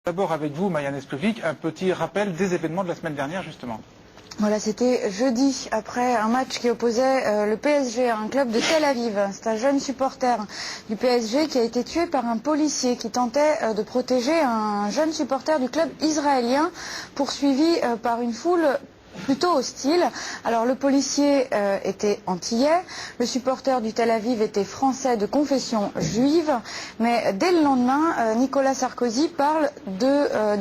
D'abord avec vous, Maya Nesplovic, un petit rappel des événements de la semaine dernière justement. Voilà, c'était jeudi, après un match qui opposait le PSG à un club de Tel Aviv. C'est un jeune supporter du PSG qui a été tué par un policier qui tentait de protéger un jeune supporter du club israélien poursuivi par une foule plutôt hostile. Alors le policier était antillais, le supporter du Tel Aviv était français de confession juive, mais dès le lendemain, Nicolas Sarkozy parle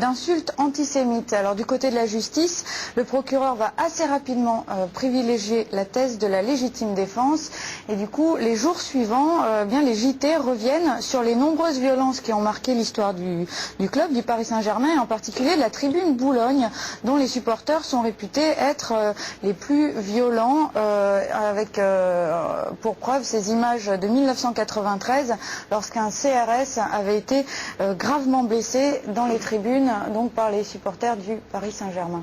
d'insultes antisémites. Alors du côté de la justice, le procureur va assez rapidement privilégier la thèse de la légitime défense et du coup les jours suivants, les JT reviennent sur les nombreuses violences qui ont marqué l'histoire du club, du Paris Saint-Germain, et en particulier de la tribune Boulogne, dont les supporters sont réputés être les plus violents, avec pour preuve ces images de 1993 lorsqu'un CRS avait été gravement blessé dans les tribunes donc par les supporters du Paris Saint-Germain.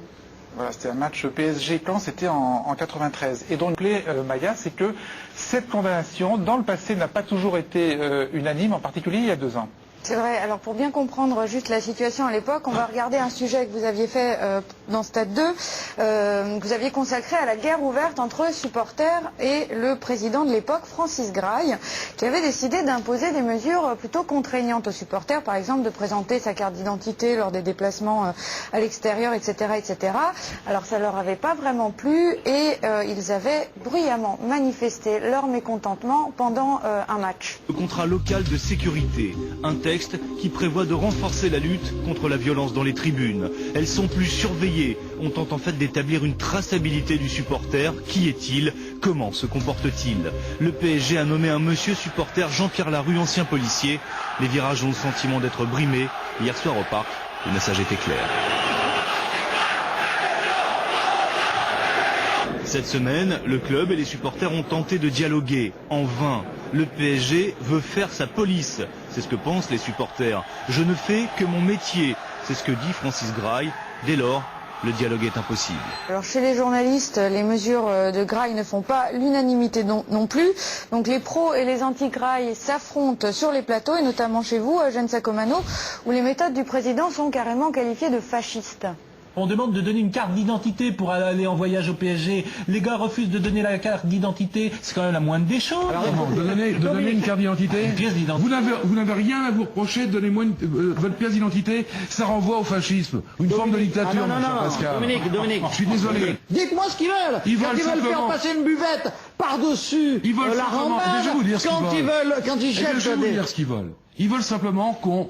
Voilà, c'était un match PSG-Caen, c'était en 93. Et donc, Maya, c'est que cette condamnation, dans le passé, n'a pas toujours été unanime, en particulier il y a 2 ans. C'est vrai. Alors pour bien comprendre juste la situation à l'époque, on va regarder un sujet que vous aviez fait dans Stade 2, que vous aviez consacré à la guerre ouverte entre supporters et le président de l'époque, Francis Grail, qui avait décidé d'imposer des mesures plutôt contraignantes aux supporters, par exemple de présenter sa carte d'identité lors des déplacements à l'extérieur, etc., etc. Alors ça leur avait pas vraiment plu et ils avaient bruyamment manifesté leur mécontentement pendant un match. Le contrat local de sécurité, un texte qui prévoit de renforcer la lutte contre la violence dans les tribunes. Elles sont plus surveillées. On tente en fait d'établir une traçabilité du supporter. Qui est-il? Comment se comporte-t-il? Le PSG a nommé un monsieur supporter, Jean-Pierre Larue, ancien policier. Les virages ont le sentiment d'être brimés. Hier soir au parc, le message était clair. Cette semaine, le club et les supporters ont tenté de dialoguer. En vain. Le PSG veut faire sa police. C'est ce que pensent les supporters. Je ne fais que mon métier. C'est ce que dit Francis Grail. Dès lors, le dialogue est impossible. Alors chez les journalistes, les mesures de Grail ne font pas l'unanimité non plus. Donc les pros et les anti-Grail s'affrontent sur les plateaux, et notamment chez vous, Eugène Sacomano, où les méthodes du président sont carrément qualifiées de fascistes. On demande de donner une carte d'identité pour aller en voyage au PSG. Les gars refusent de donner la carte d'identité. C'est quand même la moindre des choses. Alors, de donner une carte d'identité. Une pièce d'identité. Vous n'avez rien à vous reprocher. Donnez-moi votre pièce d'identité. Ça renvoie au fascisme. Une forme de dictature, mon cher Pascal. Dominique. Je suis désolé. Dites-moi ce qu'ils veulent. Ils Quand ils veulent faire passer une buvette par-dessus la rambade, quand ils cherchent je vais vous dire ce qu'ils veulent. Ils veulent simplement qu'on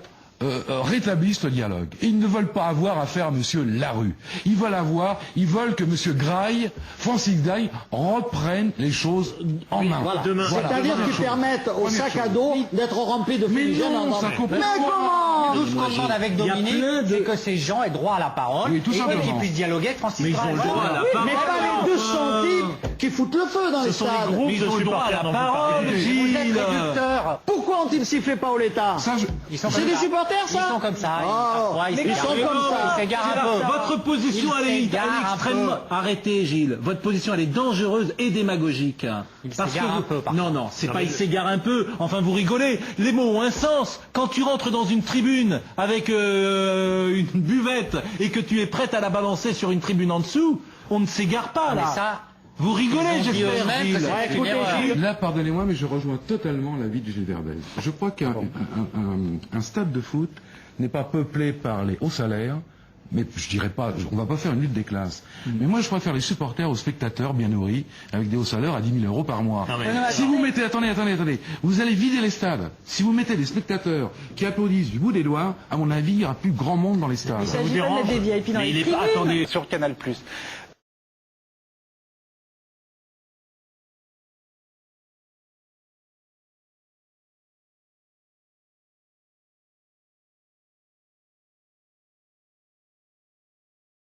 rétablissent le dialogue. Ils ne veulent pas avoir affaire à monsieur Larue. Ils veulent que monsieur Grail, Francis Grail, reprenne les choses en main. Voilà. C'est-à-dire qu'ils permettent au sac à dos d'être rempli de fumigènes. Mais comment? Nous, ce qu'on demande avec Dominique, c'est que ces gens aient droit à la parole, oui, et qu'ils puissent dialoguer avec Francis Grail. Mais pas les 200 types qui foutent le feu dans les stades. Mais ils ont le droit à la parole, Gilles. Pourquoi ont-ils sifflé pas au l'État? C'est des supporters, ça? Ils sont comme ça. Ils sont comme ça. Ils s'égarent un peu. Votre position, elle est extrêmement... Arrêtez, Gilles. Votre position, elle est dangereuse et démagogique. Il s'égare un peu. Non, c'est pas il s'égare un peu. Enfin, vous rigolez. Les mots ont un sens. Quand tu rentres dans une tribune avec une buvette et que tu es prête à la balancer sur une tribune en dessous, on ne s'égare pas, là. Mais ça... Vous rigolez, j'espère, Gilles. Là, pardonnez-moi, mais je rejoins totalement l'avis de Gilles Verdez. Je crois qu'un stade de foot n'est pas peuplé par les hauts salaires, mais je dirais pas, on va pas faire une lutte des classes. Mais moi, je préfère les supporters aux spectateurs bien nourris, avec des hauts salaires à 10 000 euros par mois. Si vous mettez, attendez, vous allez vider les stades. Si vous mettez des spectateurs qui applaudissent du bout des doigts, à mon avis, il n'y aura plus grand monde dans les stades. Il s'agit pas de mettre des VIP dans les tribunes. Attendez, sur Canal+.